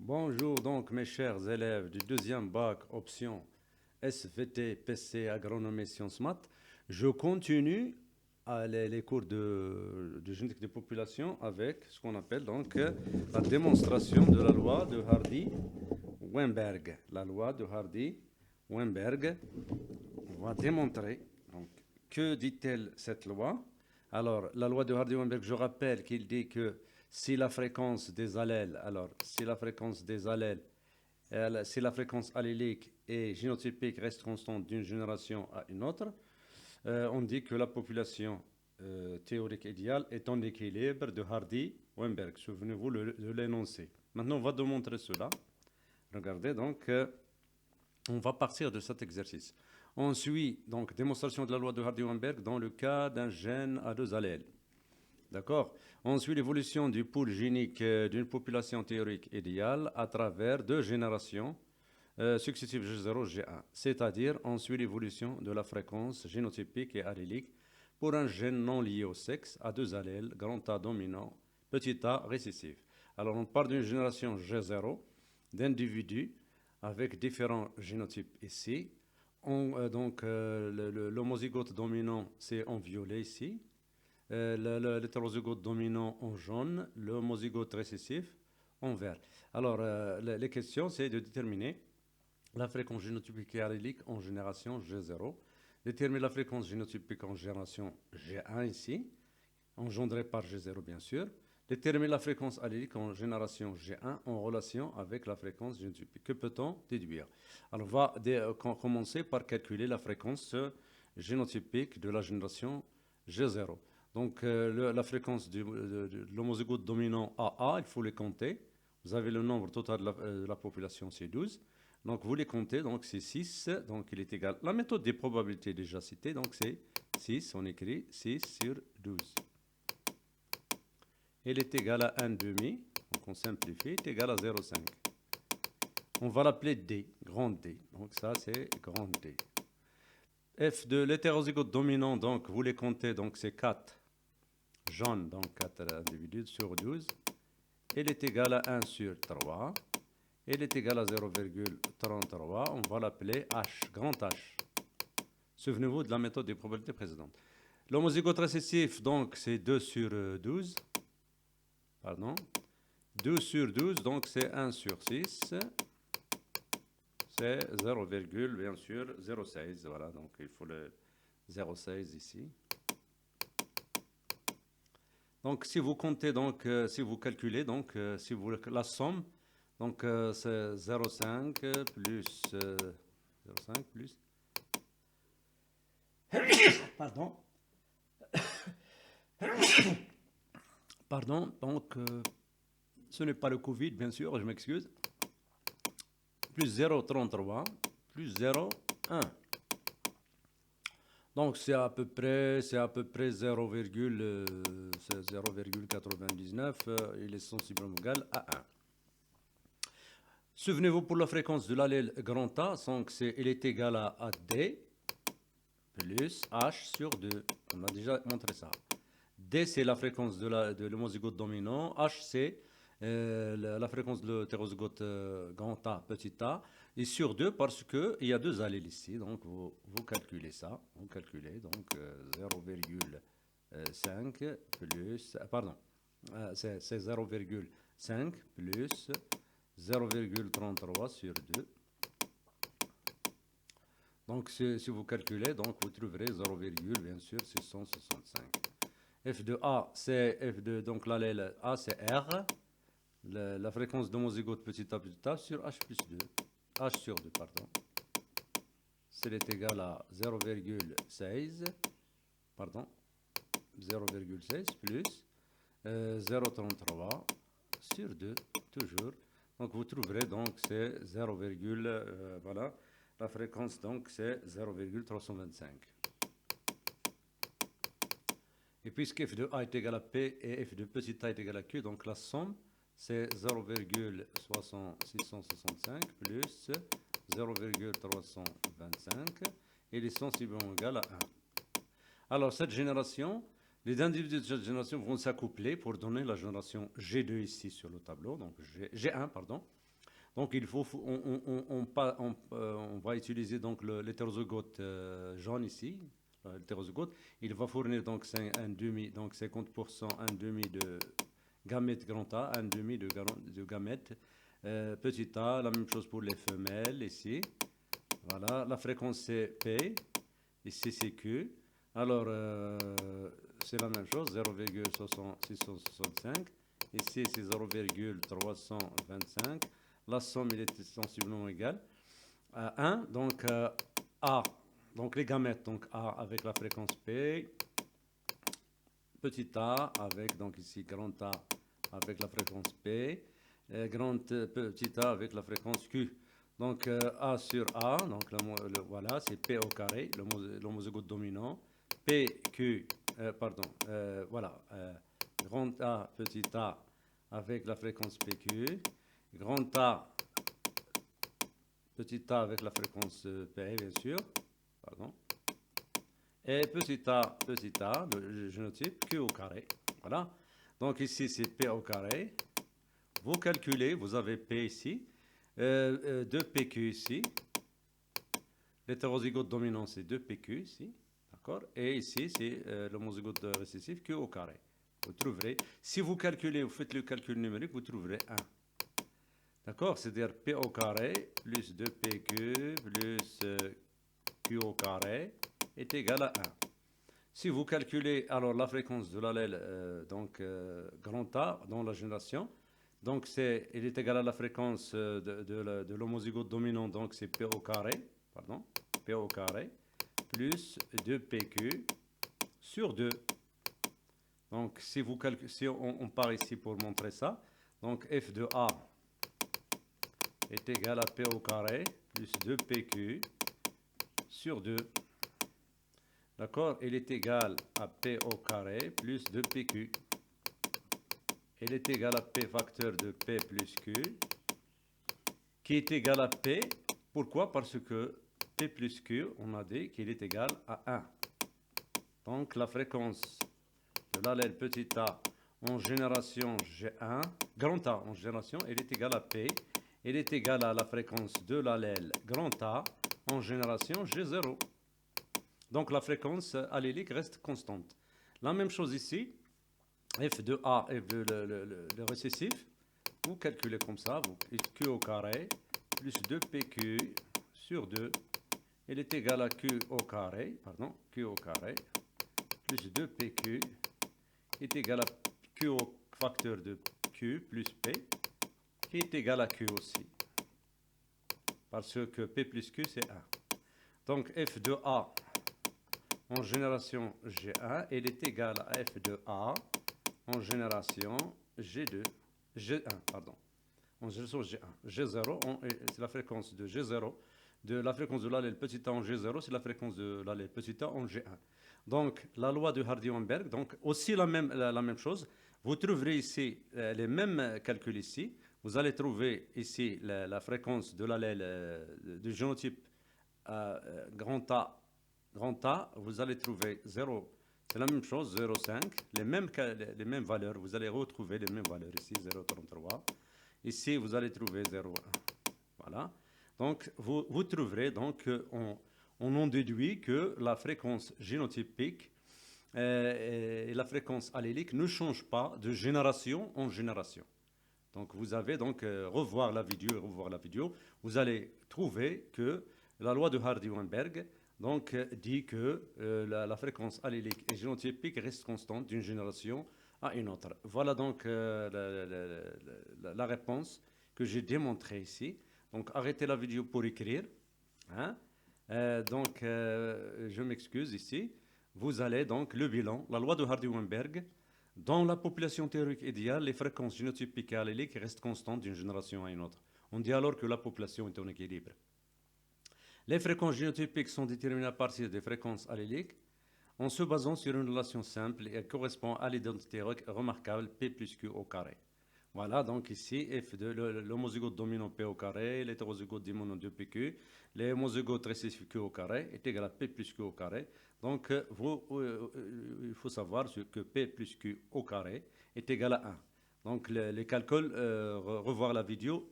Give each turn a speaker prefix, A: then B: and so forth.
A: Bonjour donc mes chers élèves du deuxième bac option SVT, PC, agronomie, sciences maths. Je continue les cours de génétique des populations avec ce qu'on appelle donc la démonstration de la loi de Hardy-Weinberg. La loi de Hardy-Weinberg. On va démontrer donc, que dit-elle cette loi. Alors, la loi de Hardy-Weinberg, je rappelle qu'il dit que si la fréquence des allèles, alors si la fréquence des allèles, si la fréquence allélique et génotypique reste constante d'une génération à une autre, on dit que la population théorique idéale est en équilibre de Hardy-Weinberg. Souvenez-vous de l'énoncé. Maintenant, on va démontrer cela. Regardez donc, on va partir de cet exercice. On suit donc démonstration de la loi de Hardy-Weinberg dans le cas d'un gène à deux allèles. D'accord. On suit l'évolution du pool génique d'une population théorique idéale à travers deux générations successives G0, G1. C'est-à-dire, on suit l'évolution de la fréquence génotypique et allélique pour un gène non lié au sexe à deux allèles, grand A dominant, petit a récessif. Alors, on part d'une génération G0 d'individus avec différents génotypes ici. L'homozygote dominant, c'est en violet ici. L'hétérozygote dominant en jaune, l'homozygote récessif en vert. Alors, les questions, c'est de déterminer la fréquence génotypique et allélique en génération G0, déterminer la fréquence génotypique en génération G1 ici, engendrée par G0 bien sûr, déterminer la fréquence allélique en génération G1 en relation avec la fréquence génotypique. Que peut-on déduire? Alors, on va commencer par calculer la fréquence génotypique de la génération G0. Donc, la fréquence de l'homozygote dominant AA, il faut les compter. Vous avez le nombre total de la population, c'est 12. Donc, vous les comptez, donc c'est 6. Donc, il est égal. La méthode des probabilités déjà citée, donc c'est 6. On écrit 6 sur 12. Elle est égale à 1 demi. Donc, on simplifie, est égal à 0,5. On va l'appeler D, grand D. Donc, ça, c'est grand D. F de l'hétérozygote dominant, donc, vous les comptez, donc c'est 4. Jaune, donc 4 individus sur 12. Elle est égale à 1 sur 3. Elle est égale à 0,33. On va l'appeler H, grand H. Souvenez-vous de la méthode des probabilités précédentes. L'homozygote récessif, donc, c'est 2 sur 12. Pardon. 2 sur 12, donc c'est 1 sur 6. C'est 0, bien sûr, 0,16. Voilà, donc il faut le 0,16 ici. Donc, si vous comptez, donc, si vous calculez, donc, si vous la somme, donc, c'est 0,5 plus 0,5 plus. Pardon. Pardon. Donc, ce n'est pas le Covid, bien sûr, je m'excuse. Plus 0,33 plus 0,1. Donc, c'est à peu près 0,99. Il est sensiblement égal à 1. Souvenez-vous pour la fréquence de l'allèle grand A, donc il est égal à D plus H sur 2. On a déjà montré ça. D, c'est la fréquence de l'homozygote dominant. H, c'est la fréquence de l'hétérozygote grand A, petit a. Et sur 2, parce qu'il y a deux allèles ici. Donc, vous calculez ça. Vous calculez, donc 0,5 plus... Pardon, c'est 0,5 plus 0,33 sur 2. Donc, si vous calculez, donc vous trouverez 0, bien sûr, 665. F de A, c'est F de, donc l'allèle A, c'est R. La fréquence d'homozygote petit a sur H plus 2. H sur 2, pardon. C'est égal à 0,16. Pardon. 0,16 plus 0,33 sur 2, toujours. Donc, vous trouverez, donc, c'est 0, voilà. La fréquence, donc, c'est 0,325. Et puisque f de a est égal à p et f de petit a est égal à q, donc la somme, c'est 0,665 plus 0,325. Et il est sensiblement égal à 1. Alors, cette génération, les individus de cette génération vont s'accoupler pour donner la génération G2 ici sur le tableau, donc G1, pardon. Donc on va utiliser donc l'hétérozygote jaune ici. L'hétérozygote, il va fournir donc un demi, donc 50% un demi de gamète grand A, un demi de gamète petit a. La même chose pour les femelles ici. Voilà, la fréquence c'est P, ici c'est Q. Alors c'est la même chose, 0,665. Ici c'est 0,325. La somme il est sensiblement égale à 1. Donc A, donc les gamètes, donc A avec la fréquence P, petit a avec donc ici grand A avec la fréquence P, petit a avec la fréquence Q. Donc A sur A, donc voilà, c'est P au carré, l'homozygote dominant. PQ, pardon, voilà, grand A, petit a avec la fréquence PQ, grand A, petit a avec la fréquence P, bien sûr, pardon, et petit a, le génotype Q au carré. Voilà. Donc ici, c'est P au carré. Vous calculez, vous avez P ici, 2PQ ici. L'hétérozygote dominant, c'est 2PQ ici. D'accord. Et ici, c'est l'homozygote récessif Q au carré. Vous trouverez, si vous calculez, vous faites le calcul numérique, vous trouverez 1. D'accord. C'est-à-dire P au carré plus 2PQ plus Q au carré est égal à 1. Si vous calculez alors la fréquence de l'allèle grand A dans la génération, donc il est égal à la fréquence de l'homozygote dominant, donc c'est P au carré, pardon, P au carré, plus 2PQ sur 2. Donc si on part ici pour montrer ça, donc F de A est égal à P au carré plus 2PQ sur 2. D'accord. Il est égal à P au carré plus 2PQ. Il est égal à P facteur de P plus Q, qui est égal à P. Pourquoi? Parce que P plus Q, on a dit qu'il est égal à 1. Donc la fréquence de l'allèle petit a en génération G1, grand A en génération, elle est égale à P. Elle est égale à la fréquence de l'allèle grand A en génération G0. Donc la fréquence allélique reste constante. La même chose ici, F de A, F de le récessif, vous calculez comme ça, Q au carré plus 2PQ sur 2, il est égal à Q au carré, Q au carré plus 2PQ est égal à Q au facteur de Q plus P, qui est égal à Q aussi, parce que P plus Q c'est 1. Donc F de A en génération G1, elle est égale à F de A en génération G1, pardon. En génération G1. G0, c'est la fréquence de G0. De la fréquence de l'allèle petit a en G0, c'est la fréquence de l'allèle petit a en G1. Donc, la loi de Hardy-Weinberg, donc aussi la même chose. Vous trouverez ici les mêmes calculs ici. Vous allez trouver ici la fréquence de l'allèle du génotype grand A, vous allez trouver 0, c'est la même chose, 0,5, les mêmes valeurs, vous allez retrouver les mêmes valeurs ici, 0,33. Ici, vous allez trouver 0,1. Voilà. Donc, vous trouverez, donc, on en déduit que la fréquence génotypique et la fréquence allélique ne changent pas de génération en génération. Donc, vous avez donc revoir la vidéo, vous allez trouver que la loi de Hardy-Weinberg donc, dit que la fréquence allélique et génotypique reste constante d'une génération à une autre. Voilà donc la réponse que j'ai démontrée ici. Donc, arrêtez la vidéo pour écrire. Hein. Je m'excuse ici. Vous allez donc le bilan, la loi de Hardy-Weinberg. Dans la population théorique idéale, les fréquences génotypiques et alléliques restent constantes d'une génération à une autre. On dit alors que la population est en équilibre. Les fréquences génotypiques sont déterminées à partir des fréquences alléliques en se basant sur une relation simple et correspond à l'identité remarquable P plus Q au carré. Voilà, donc ici, F de l'homozygote dominant P au carré, l'hétérozygote dominant 2PQ, l'homozygote récessif Q au carré est égal à P plus Q au carré. Donc, il faut savoir que P plus Q au carré est égal à 1. Donc, les calculs, revoir la vidéo